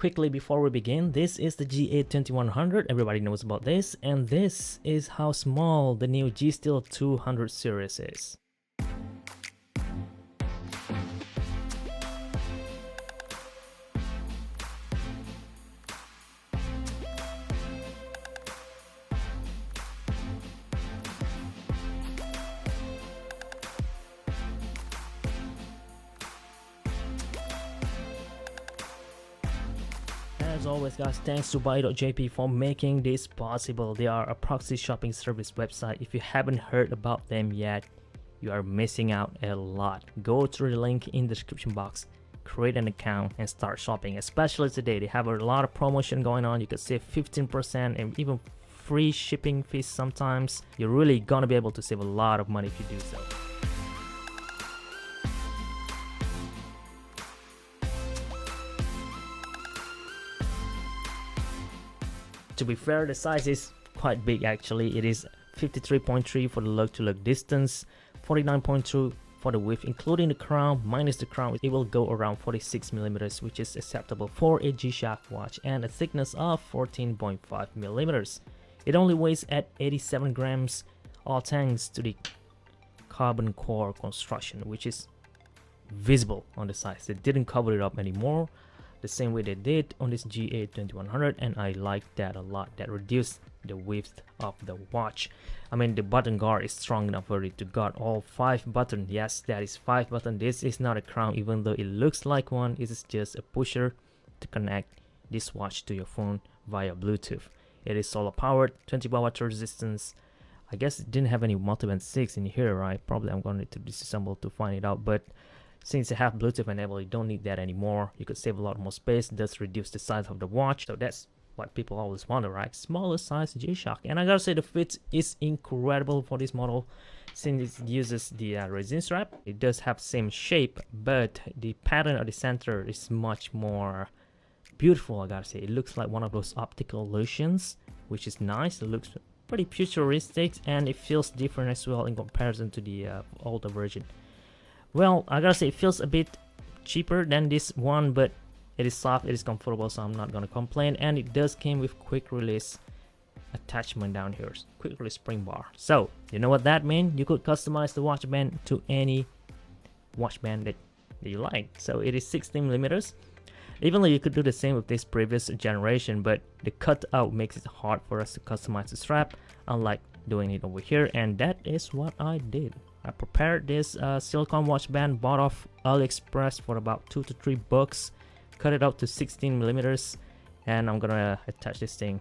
Quickly before we begin, this is the GA-2100, everybody knows about this, and this is how small the new G-Steel 200 series is. As always guys, thanks to Buyee.jp for making this possible. They are a proxy shopping service website. If you haven't heard about them yet, you are missing out a lot. Go through the link in the description box, create an account and start shopping. Especially today, they have a lot of promotion going on. You could save 15% and even free shipping fees sometimes. You're really gonna be able to save a lot of money if you do so. To be fair, the size is quite big actually. It is 53.3 for the lug-to-lug distance, 49.2 for the width, including the crown. Minus the crown, it will go around 46 millimeters, which is acceptable for a G-Shock watch, and a thickness of 14.5 millimeters. It only weighs at 87 grams, all thanks to the carbon core construction, which is visible on the sides. They didn't cover it up anymore the same way they did on this GA-2100, and I like that a lot. That reduced the width of the watch. I mean, the button guard is strong enough for it to guard all 5 buttons. Yes, that is 5 buttons. This is not a crown, even though it looks like one. It is just a pusher to connect this watch to your phone via Bluetooth. It is solar powered, 20 watt resistance. I guess it didn't have any multiband 6 in here, right? Probably I'm going to disassemble to find it out, but since you have Bluetooth enabled, you don't need that anymore. You could save a lot more space, thus reduce the size of the watch. So that's what people always wonder, right? Smaller size G-Shock. And I gotta say, the fit is incredible for this model. Since it uses the resin strap, it does have same shape, but the pattern of the center is much more beautiful, I gotta say. It looks like one of those optical illusions, which is nice. It looks pretty futuristic, and it feels different as well in comparison to the older version. Well, I gotta say, it feels a bit cheaper than this one, but it is soft, it is comfortable, so I'm not gonna complain. And it does came with quick release attachment down here, quick release spring bar. So you know what that means? You could customize the watch band to any watch band that you like. So it is 16 millimeters. Even though you could do the same with this previous generation, but the cutout makes it hard for us to customize the strap, unlike doing it over here, and that is what I did. I prepared this silicone watch band, bought off AliExpress for about $2 to $3, cut it out to 16 millimeters, and I'm gonna attach this thing.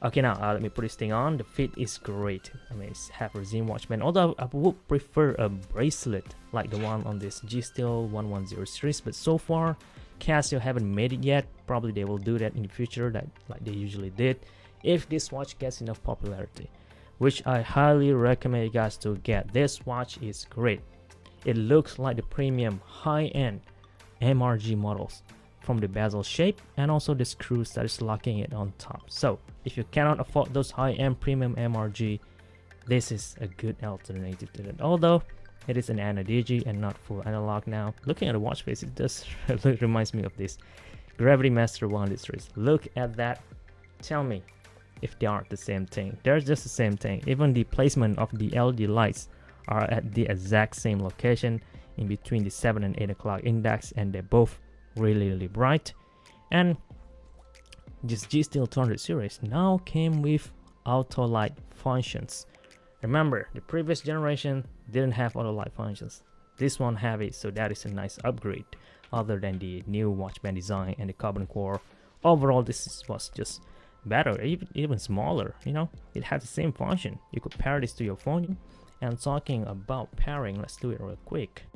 Okay, now let me put this thing on. The fit is great. I mean, it's half resin watch band, although I would prefer a bracelet like the one on this G-Steel 110 series, but so far Casio haven't made it yet. Probably they will do that in the future, that like they usually did, if this watch gets enough popularity, which I highly recommend you guys to get. This watch is great. It looks like the premium high-end MRG models, from the bezel shape and also the screws that is locking it on top. So if you cannot afford those high-end premium MRG, this is a good alternative to that. Although it is an anodigi and not full analog now. Looking at the watch face, it does reminds me of this Gravity Master 100 series. Look at that. Tell me if they aren't the same thing. They're just the same thing. Even the placement of the LED lights are at the exact same location in between the 7 and 8 o'clock index, and they're both really bright. And this G-Steel 200 series now came with auto light functions. Remember, the previous generation didn't have auto light functions. This one have it, so that is a nice upgrade. Other than the new watch band design and the carbon core, overall this was just better, even smaller. You know, it had the same function. You could pair this to your phone. And talking about pairing, let's do it real quick.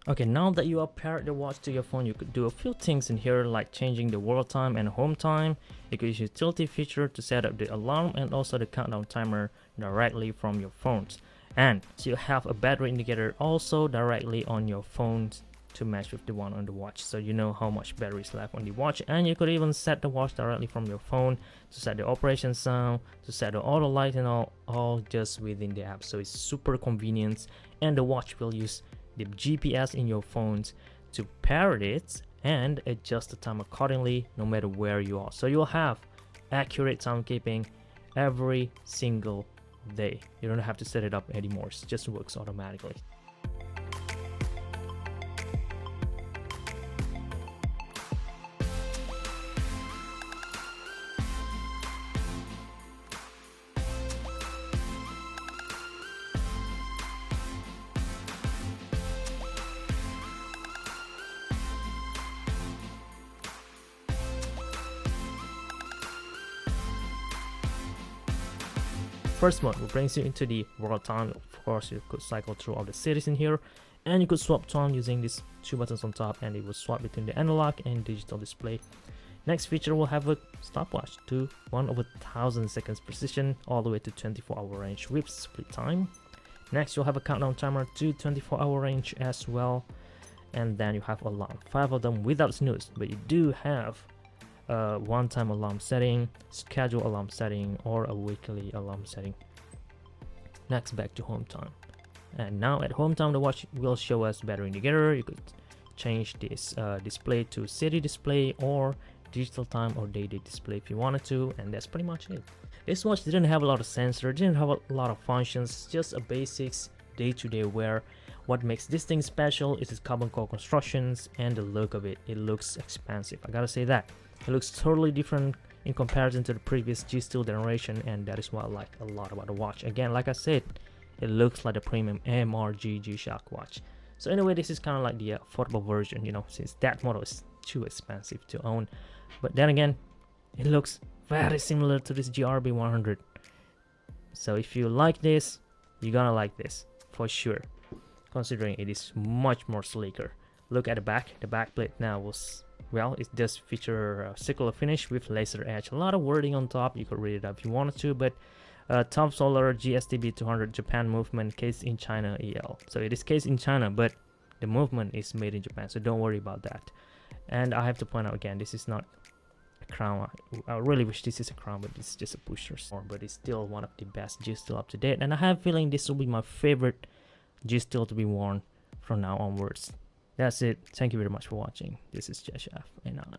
Okay, now that you have paired the watch to your phone, you could do a few things in here like changing the world time and home time. You could use utility feature to set up the alarm and also the countdown timer directly from your phones. And you have a battery indicator also directly on your phone to match with the one on the watch, so you know how much battery is left on the watch. And you could even set the watch directly from your phone to set the operation sound, to set the auto light and all just within the app. So it's super convenient, and the watch will use the GPS in your phones to pair it and adjust the time accordingly no matter where you are. So you'll have accurate timekeeping every single day. You don't have to set it up anymore, it just works automatically. First mode will brings you into the world time. Of course, you could cycle through all the cities in here, and you could swap time using these two buttons on top, and it will swap between the analog and digital display. Next feature will have a stopwatch to 1/1000 seconds precision all the way to 24-hour range with split time. Next, you'll have a countdown timer to 24-hour range as well, and then you have alarm, 5 of them without snooze, but you do have one-time alarm setting, schedule alarm setting, or a weekly alarm setting. Next, back to home time, and now at home time the watch will show us battery indicator. You could change this display to city display or digital time or daily display if you wanted to, and that's pretty much it. This watch didn't have a lot of sensor, didn't have a lot of functions, just a basics day-to-day wear. What makes this thing special is its carbon core constructions and the look of it. It looks expensive, I gotta say that. It looks totally different in comparison to the previous G-Steel generation, and that is what I like a lot about the watch. Again, like I said, it looks like a premium MRG G-Shock watch. So anyway, this is kind of like the affordable version, you know, since that model is too expensive to own. But then again, it looks very similar to this GRB 100. So if you like this, you're gonna like this for sure, considering it is much more sleeker. Look at the back. The back plate now was, well, it does feature a circular finish with laser edge. A lot of wording on top, you could read it up if you wanted to, but top solar GST-B200 Japan movement, case in China EL. So it is case in China, but the movement is made in Japan, so don't worry about that. And I have to point out again, this is not a crown. I really wish this is a crown, but it's just a pusher. But it's still one of the best G-Steel up to date, and I have a feeling this will be my favorite G-Steel to be worn from now onwards. That's it. Thank you very much for watching. This is gshock, and I'm